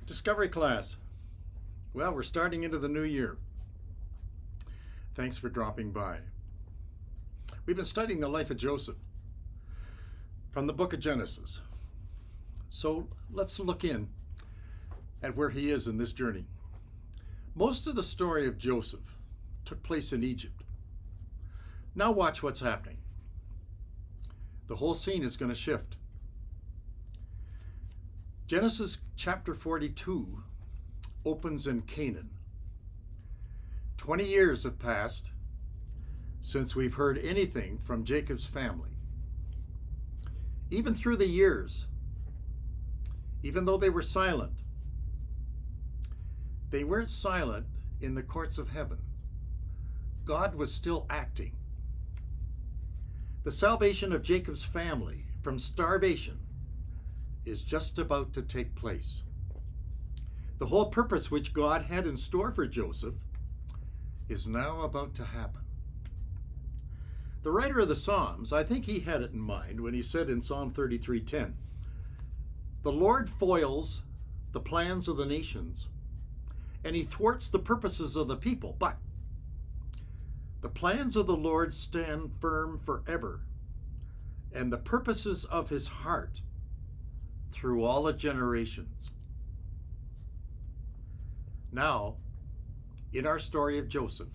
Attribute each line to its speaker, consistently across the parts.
Speaker 1: Discovery class. Well, we're starting into the new year. Thanks for dropping by. We've been studying the life of Joseph from the book of Genesis. So let's look in at where he is in this journey. Most of the story of Joseph took place in Egypt. Now watch what's happening. The whole scene is going to shift. Genesis chapter 42 opens in Canaan. 20 years have passed since we've heard anything from Jacob's family. Even through the years, even though they were silent, they weren't silent in the courts of heaven. God was still acting. The salvation of Jacob's family from starvation is just about to take place. The whole purpose which God had in store for Joseph is now about to happen. The writer of the Psalms, I think he had it in mind when he said in Psalm 33:10, "The Lord foils the plans of the nations, and he thwarts the purposes of the people, but the plans of the Lord stand firm forever, and the purposes of his heart through all the generations." Now, in our story of Joseph,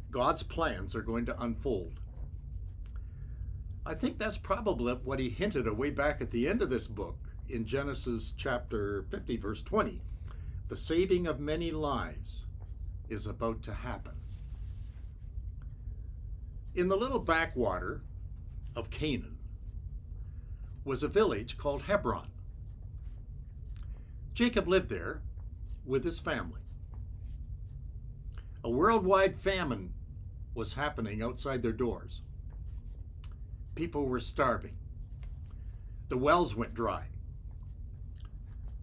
Speaker 1: God's plans are going to unfold. I think that's probably what he hinted at way back at the end of this book in Genesis chapter 50, verse 20. The saving of many lives is about to happen. In the little backwater of Canaan was a village called Hebron. Jacob lived there with his family. A worldwide famine was happening outside their doors. People were starving. The wells went dry.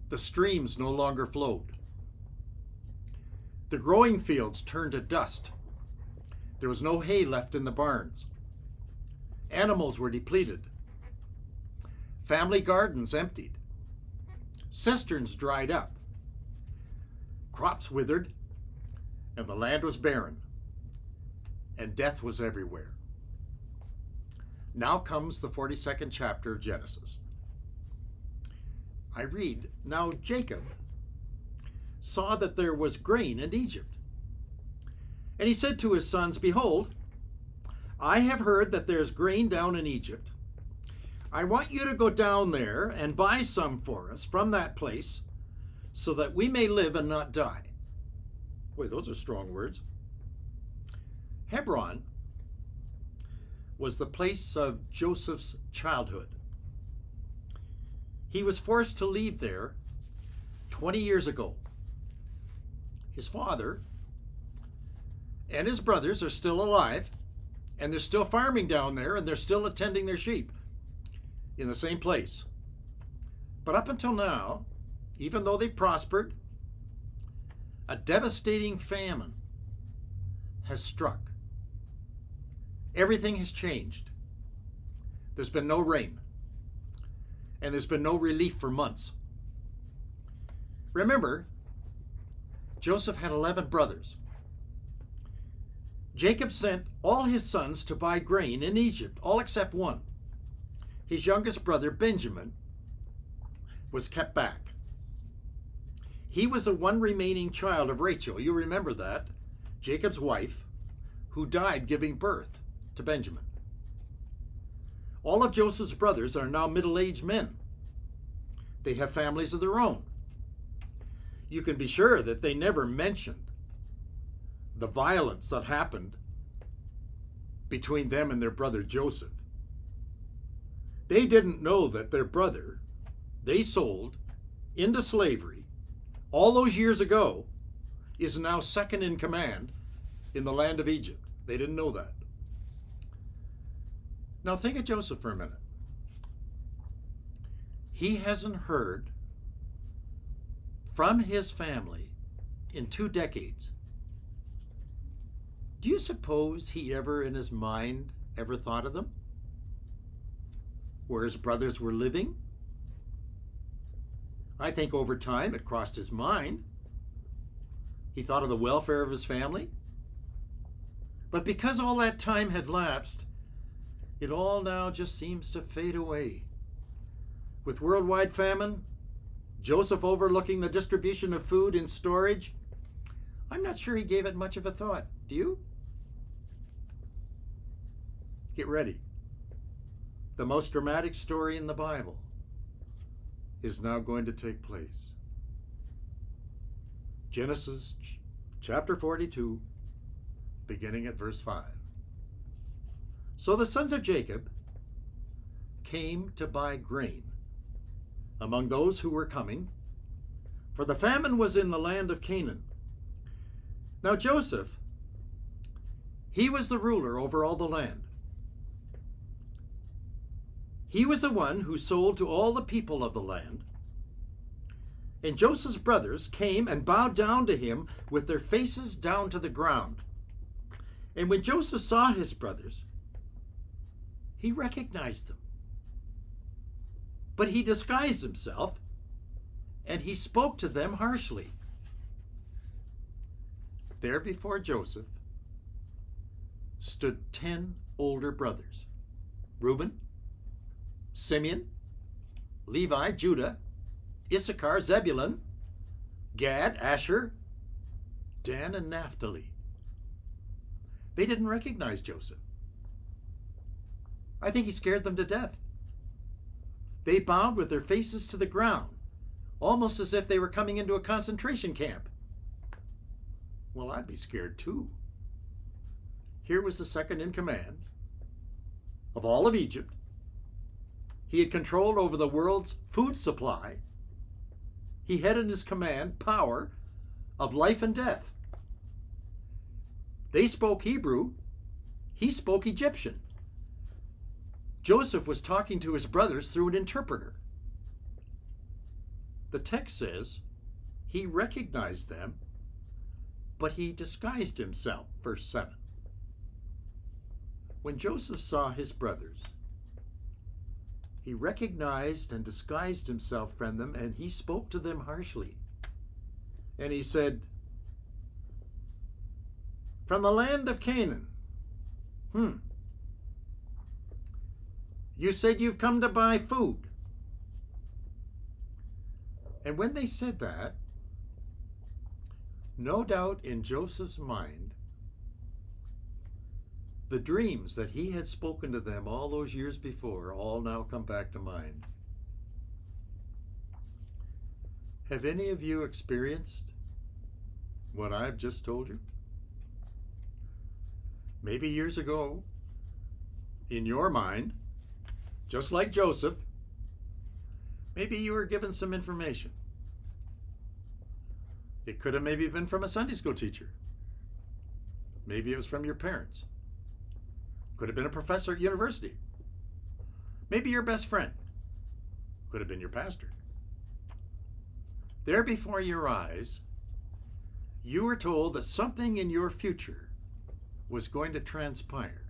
Speaker 1: The streams no longer flowed. The growing fields turned to dust. There was no hay left in the barns. Animals were depleted. Family gardens emptied. Cisterns dried up. Crops withered, and the land was barren, and death was everywhere. Now comes the 42nd chapter of Genesis. I read, "Now Jacob saw that there was grain in Egypt. And he said to his sons, 'Behold, I have heard that there's grain down in Egypt. I want you to go down there and buy some for us from that place, so that we may live and not die.'" Boy, those are strong words. Hebron was the place of Joseph's childhood. He was forced to leave there 20 years ago. His father and his brothers are still alive, and they're still farming down there, and they're still attending their sheep in the same place. But up until now, even though they've prospered, a devastating famine has struck. Everything has changed. There's been no rain, and there's been no relief for months. Remember, Joseph had 11 brothers. Jacob sent all his sons to buy grain in Egypt, all except one. His youngest brother, Benjamin, was kept back. He was the one remaining child of Rachel. You remember that, Jacob's wife, who died giving birth to Benjamin. All of Joseph's brothers are now middle-aged men. They have families of their own. You can be sure that they never mentioned the violence that happened between them and their brother Joseph. They didn't know that their brother, they sold into slavery all those years ago, is now second in command in the land of Egypt. They didn't know that. Now think of Joseph for a minute. He hasn't heard from his family in 2 decades. Do you suppose he ever in his mind ever thought of them? Where his brothers were living? I think over time it crossed his mind. He thought of the welfare of his family. But because all that time had lapsed, it all now just seems to fade away. With worldwide famine, Joseph overlooking the distribution of food in storage, I'm not sure he gave it much of a thought. Do you? Get ready. The most dramatic story in the Bible is now going to take place. Genesis chapter 42, beginning at verse 5. So the sons of Jacob came to buy grain among those who were coming, for the famine was in the land of Canaan. Now Joseph, he was the ruler over all the land. He was the one who sold to all the people of the land. And Joseph's brothers came and bowed down to him with their faces down to the ground. And when Joseph saw his brothers, he recognized them. But he disguised himself, and he spoke to them harshly. There before Joseph stood 10 older brothers: Reuben, Simeon, Levi, Judah, Issachar, Zebulun, Gad, Asher, Dan, and Naphtali. They didn't recognize Joseph. I think he scared them to death. They bowed with their faces to the ground, almost as if they were coming into a concentration camp. Well, I'd be scared too. Here was the second in command of all of Egypt. He had control over the world's food supply. He had in his command power of life and death. They spoke Hebrew. He spoke Egyptian. Joseph was talking to his brothers through an interpreter. The text says he recognized them, but he disguised himself, verse 7. When Joseph saw his brothers, he recognized and disguised himself from them, and he spoke to them harshly. And he said, "From the land of Canaan. You said you've come to buy food." And when they said that, no doubt in Joseph's mind, the dreams that he had spoken to them all those years before all now come back to mind. Have any of you experienced what I've just told you? Maybe years ago, in your mind, just like Joseph, maybe you were given some information. It could have maybe been from a Sunday school teacher. Maybe it was from your parents. Could have been a professor at university. Maybe your best friend. Could have been your pastor. There before your eyes, you were told that something in your future was going to transpire.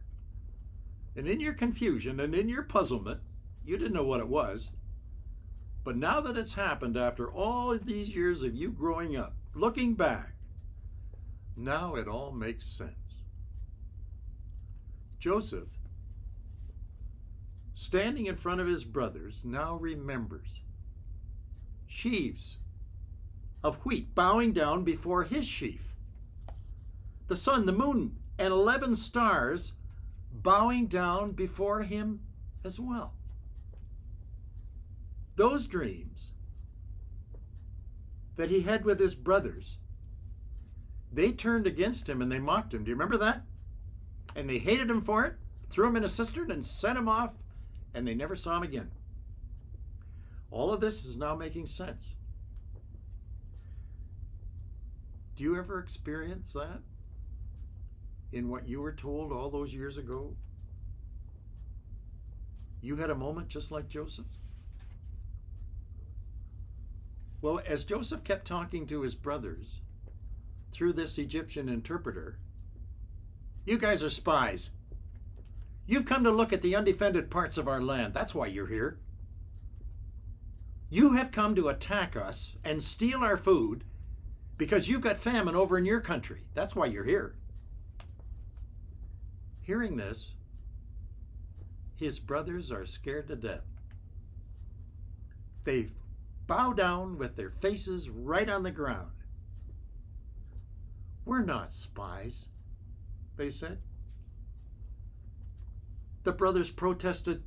Speaker 1: And in your confusion and in your puzzlement, you didn't know what it was. But now that it's happened, after all these years of you growing up, looking back, now it all makes sense. Joseph, standing in front of his brothers, now remembers sheaves of wheat bowing down before his sheaf. The sun, the moon, and 11 stars bowing down before him as well. Those dreams that he had with his brothers, they turned against him and they mocked him. Do you remember that? And they hated him for it, threw him in a cistern and sent him off, and they never saw him again. All of this is now making sense. Do you ever experience that in what you were told all those years ago? You had a moment just like Joseph? Well, as Joseph kept talking to his brothers through this Egyptian interpreter, "You guys are spies. You've come to look at the undefended parts of our land. That's why you're here. You have come to attack us and steal our food because you've got famine over in your country. That's why you're here. Hearing this, his brothers are scared to death. They bow down with their faces right on the ground. We're not spies, they said. The brothers protested,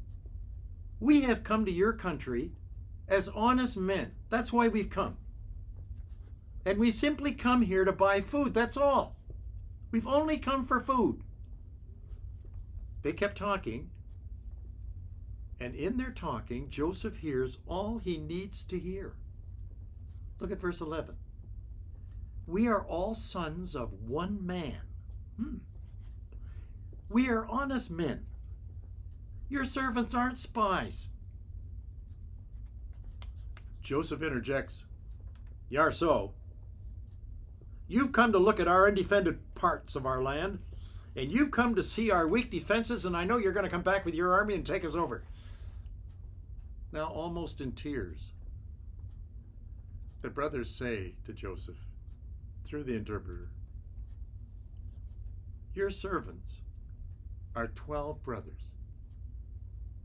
Speaker 1: we have come to your country as honest men. That's why we've come. And we simply come here to buy food, that's all. We've only come for food. They kept talking, and in their talking, Joseph hears all he needs to hear. Look at verse 11. We are all sons of one man. We are honest men. Your servants aren't spies. Joseph interjects, Yar so. You've come to look at our undefended parts of our land, and you've come to see our weak defenses, and I know you're going to come back with your army and take us over. Now, almost in tears, the brothers say to Joseph, through the interpreter, your servants are 12 brothers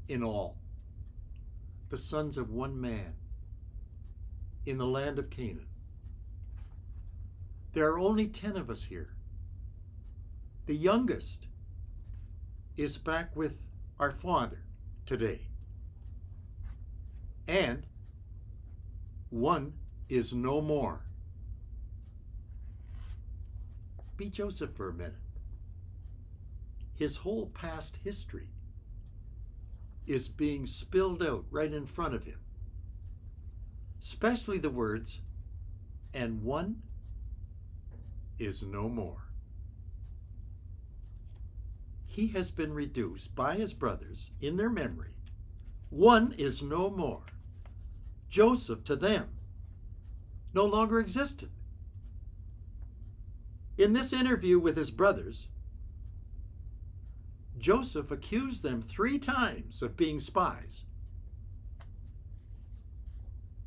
Speaker 1: in all, the sons of one man in the land of Canaan. There are only 10 of us here. The youngest is back with our father today. And one is no more. Be Joseph for a minute. His whole past history is being spilled out right in front of him. Especially the words, and one is no more. He has been reduced by his brothers in their memory. One is no more. Joseph to them no longer existed. In this interview with his brothers, Joseph accused them 3 times of being spies.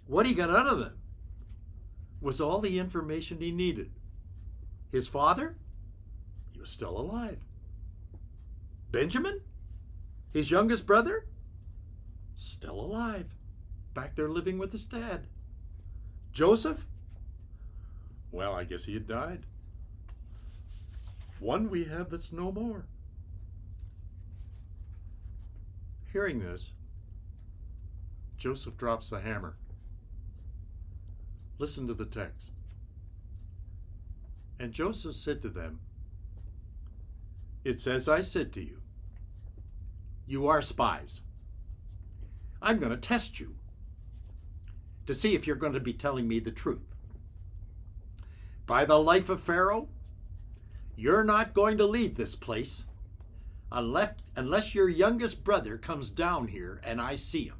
Speaker 1: What he got out of them was all the information he needed. His father, he was still alive. Benjamin, his youngest brother, still alive, back there living with his dad. Joseph, well, I guess he had died. One we have that's no more. Hearing this, Joseph drops the hammer. Listen to the text. And Joseph said to them, it's as I said to you, you are spies. I'm going to test you to see if you're going to be telling me the truth. By the life of Pharaoh, you're not going to leave this place unless your youngest brother comes down here and I see him.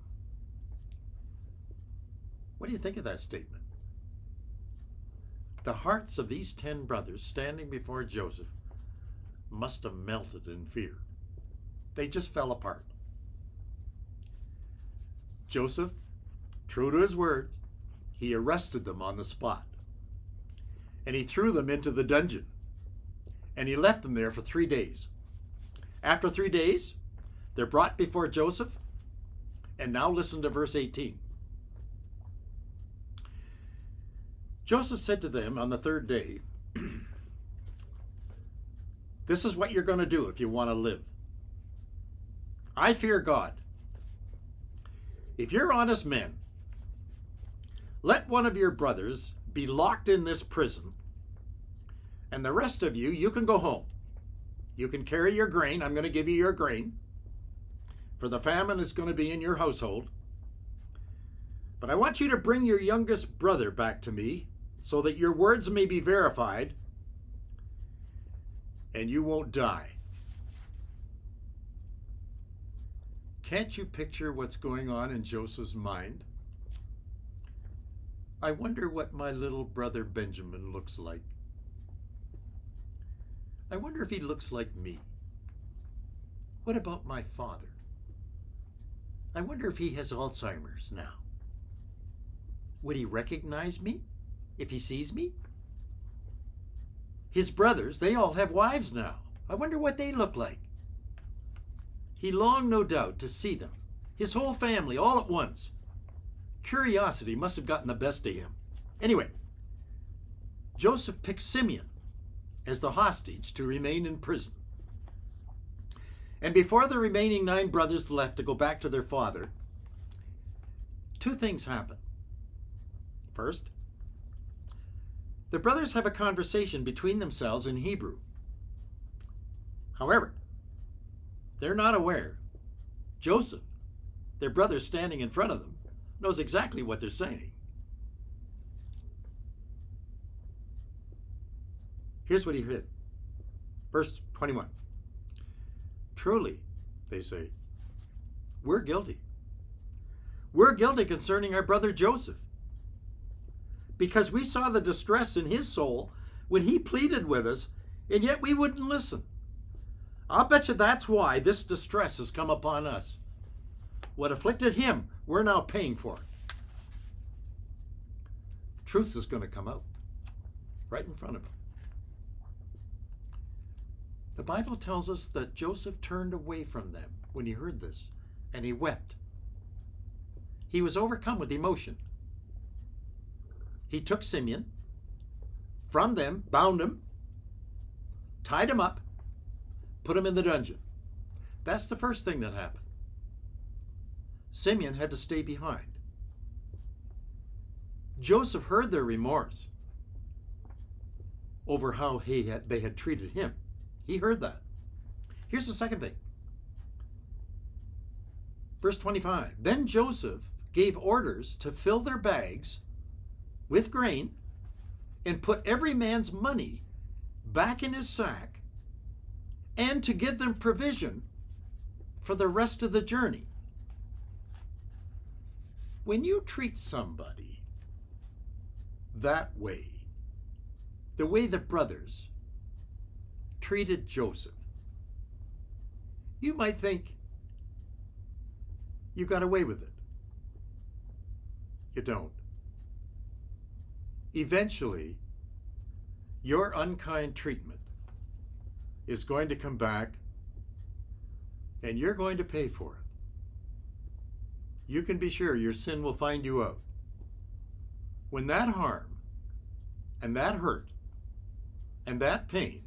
Speaker 1: What do you think of that statement? The hearts of these 10 brothers standing before Joseph must have melted in fear. They just fell apart. Joseph, true to his word, he arrested them on the spot. And he threw them into the dungeon. And he left them there for 3 days. After 3 days, they're brought before Joseph. And now listen to verse 18. Joseph said to them on the 3rd day, this is what you're going to do if you want to live. I fear God. If you're honest men, let one of your brothers be locked in this prison, and the rest of you, you can go home. You can carry your grain. I'm going to give you your grain, for the famine is going to be in your household. But I want you to bring your youngest brother back to me so that your words may be verified and you won't die. Can't you picture what's going on in Joseph's mind? I wonder what my little brother Benjamin looks like. I wonder if he looks like me. What about my father? I wonder if he has Alzheimer's now. Would he recognize me if he sees me? His brothers, they all have wives now. I wonder what they look like. He longed, no doubt, to see them, his whole family, all at once. Curiosity must have gotten the best of him. Anyway, Joseph picked Simeon as the hostage to remain in prison. And before the remaining 9 brothers left to go back to their father, 2 things happen. First, the brothers have a conversation between themselves in Hebrew. However, they're not aware. Joseph, their brother standing in front of them, knows exactly what they're saying. Here's what he read. Verse 21. Truly, they say, we're guilty. We're guilty concerning our brother Joseph, because we saw the distress in his soul when he pleaded with us, and yet we wouldn't listen. I'll bet you that's why this distress has come upon us. What afflicted him, we're now paying for it. Truth is going to come out right in front of him. The Bible tells us that Joseph turned away from them when he heard this, and he wept. He was overcome with emotion. He took Simeon from them, bound him, tied him up, put him in the dungeon. That's the first thing that happened. Simeon had to stay behind. Joseph heard their remorse over how they had treated him. He heard that. Here's the second thing. Verse 25. Then Joseph gave orders to fill their bags with grain and put every man's money back in his sack, and to give them provision for the rest of the journey. When you treat somebody that way, the way the brothers treated Joseph, you might think you got away with it. You don't. Eventually, your unkind treatment is going to come back, and you're going to pay for it. You can be sure your sin will find you out. When that harm and that hurt and that pain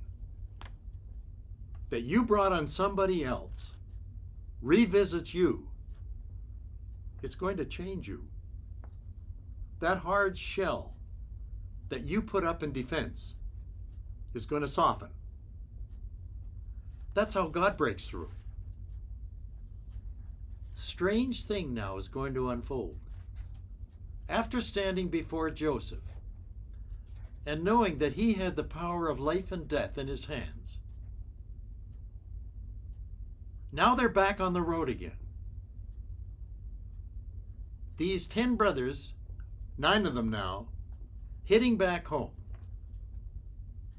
Speaker 1: that you brought on somebody else revisits you, it's going to change you. That hard shell that you put up in defense is going to soften. That's how God breaks through. Strange thing now is going to unfold. After standing before Joseph and knowing that he had the power of life and death in his hands, now they're back on the road again. These 10 brothers, 9 of them now, heading back home,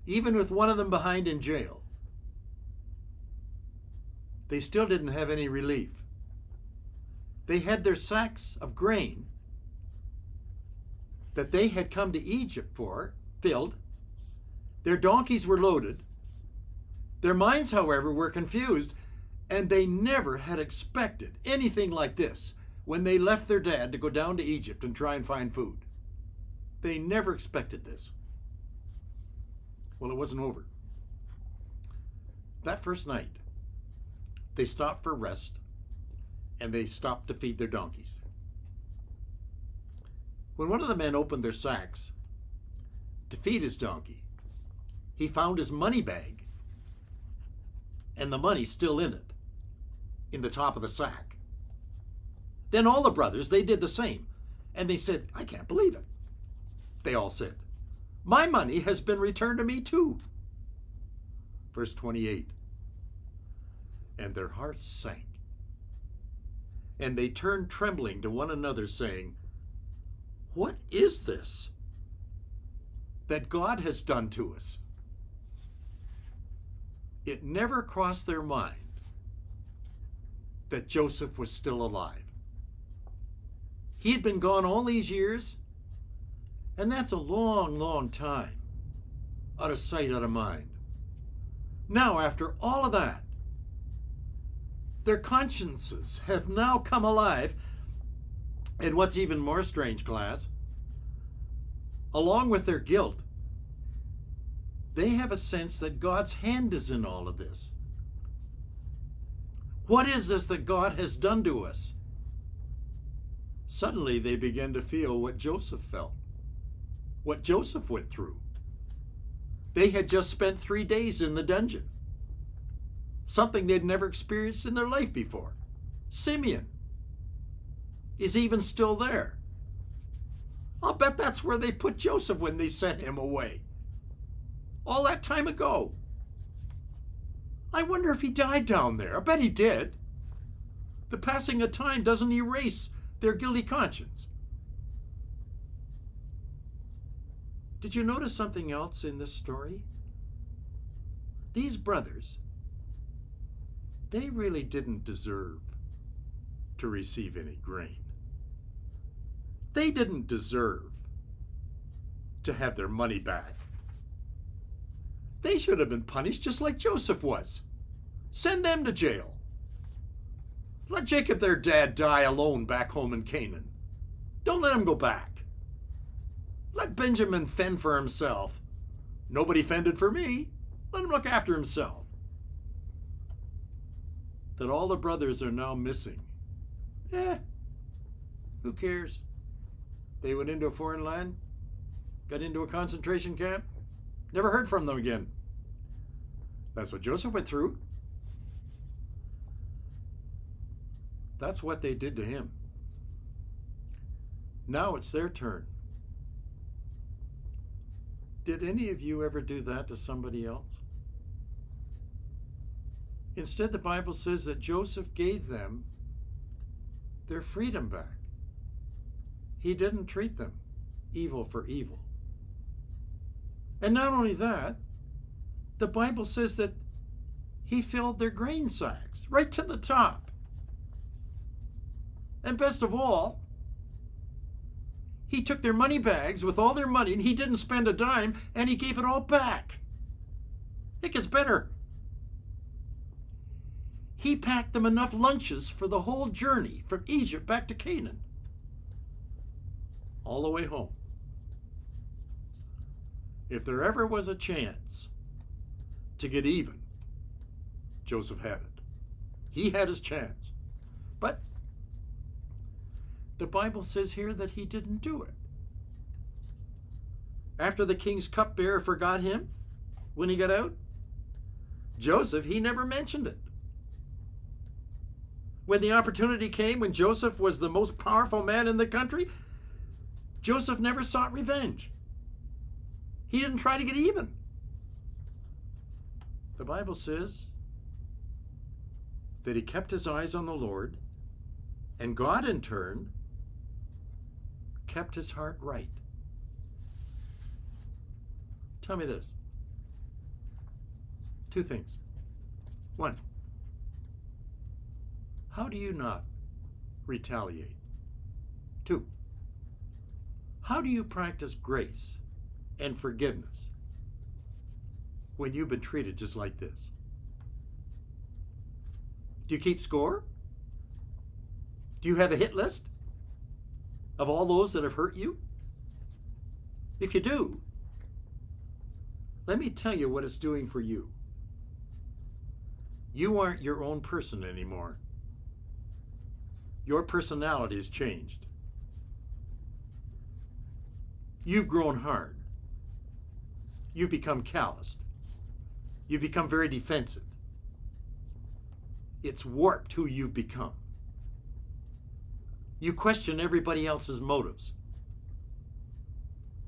Speaker 1: even with one of them behind in jail. They still didn't have any relief. They had their sacks of grain that they had come to Egypt for filled. Their donkeys were loaded. Their minds, however, were confused, and they never had expected anything like this when they left their dad to go down to Egypt and try and find food. They never expected this. Well, it wasn't over. That first night, they stopped for rest, and they stopped to feed their donkeys. When one of the men opened their sacks to feed his donkey, he found his money bag and the money still in it, in the top of the sack. Then all the brothers, they did the same, and they said, I can't believe it. They all said, my money has been returned to me too. Verse 28. And their hearts sank, and they turned trembling to one another, saying, what is this that God has done to us? It never crossed their mind that Joseph was still alive. He had been gone all these years, And that's a long, long time. Out of sight, out of mind. Now, after all of that, their consciences have now come alive. And what's even more strange, class, along with their guilt, they have a sense that God's hand is in all of this. What is this that God has done to us? Suddenly they begin to feel what Joseph felt, what Joseph went through. They had just spent 3 days in the dungeon, something they'd never experienced in their life before. Simeon is even still there. I'll bet that's where they put Joseph when they sent him away. All that time ago. I wonder if he died down there. I bet he did. The passing of time doesn't erase their guilty conscience. Did you notice something else in this story? These brothers, they really didn't deserve to receive any grain. They didn't deserve to have their money back. They should have been punished just like Joseph was. Send them to jail. Let Jacob, their dad, die alone back home in Canaan. Don't let him go back. Let Benjamin fend for himself. Nobody fended for me. Let him look after himself. That all the brothers are now missing. Who cares? They went into a foreign land, got into a concentration camp, never heard from them again. That's what Joseph went through. That's what they did to him. Now it's their turn. Did any of you ever do that to somebody else? Instead, the Bible says that Joseph gave them their freedom back. He didn't treat them evil for evil. And not only that, the Bible says that he filled their grain sacks right to the top. And best of all, he took their money bags with all their money and he didn't spend a dime and he gave it all back. It gets better. He packed them enough lunches for the whole journey from Egypt back to Canaan. All the way home. If there ever was a chance to get even, Joseph had it. He had his chance. But the Bible says here that he didn't do it. After the king's cupbearer forgot him when he got out, Joseph, he never mentioned it. When the opportunity came, when Joseph was the most powerful man in the country, Joseph never sought revenge. He didn't try to get even. The Bible says that he kept his eyes on the Lord, and God in turn kept his heart right. Tell me this. 2 things. 1, how do you not retaliate? 2, how do you practice grace and forgiveness when you've been treated just like this? Do you keep score? Do you have a hit list of all those that have hurt you? If you do, let me tell you what it's doing for you. You aren't your own person anymore. Your personality has changed. You've grown hard. You've become calloused. You've become very defensive. It's warped who you've become. You question everybody else's motives.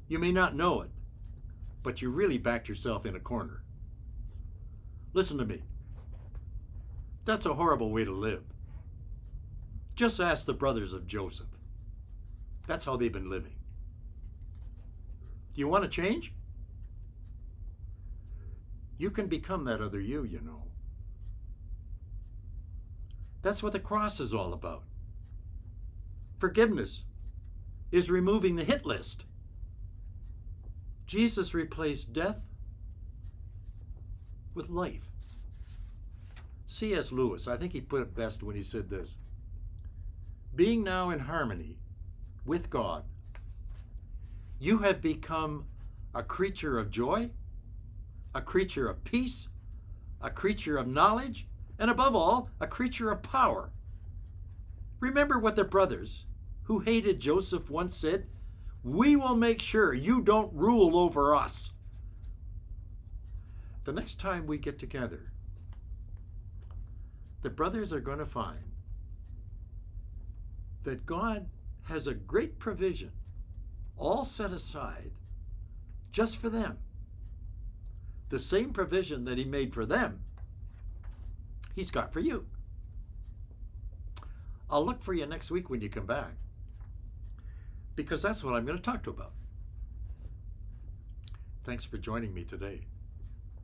Speaker 1: You may not know it, but you really backed yourself in a corner. Listen to me. That's a horrible way to live. Just ask the brothers of Joseph. That's how they've been living. Do you want to change? You can become that other you, you know. That's what the cross is all about. Forgiveness is removing the hit list. Jesus replaced death with life. C.S. Lewis, I think he put it best when he said this: being now in harmony with God, you have become a creature of joy, a creature of peace, a creature of knowledge, and above all, a creature of power. Remember what the brothers who hated Joseph once said: we will make sure you don't rule over us. The next time we get together, the brothers are going to find that God has a great provision all set aside just for them. The same provision that he made for them, he's got for you. I'll look for you next week when you come back, because that's what I'm going to talk to about. Thanks for joining me today.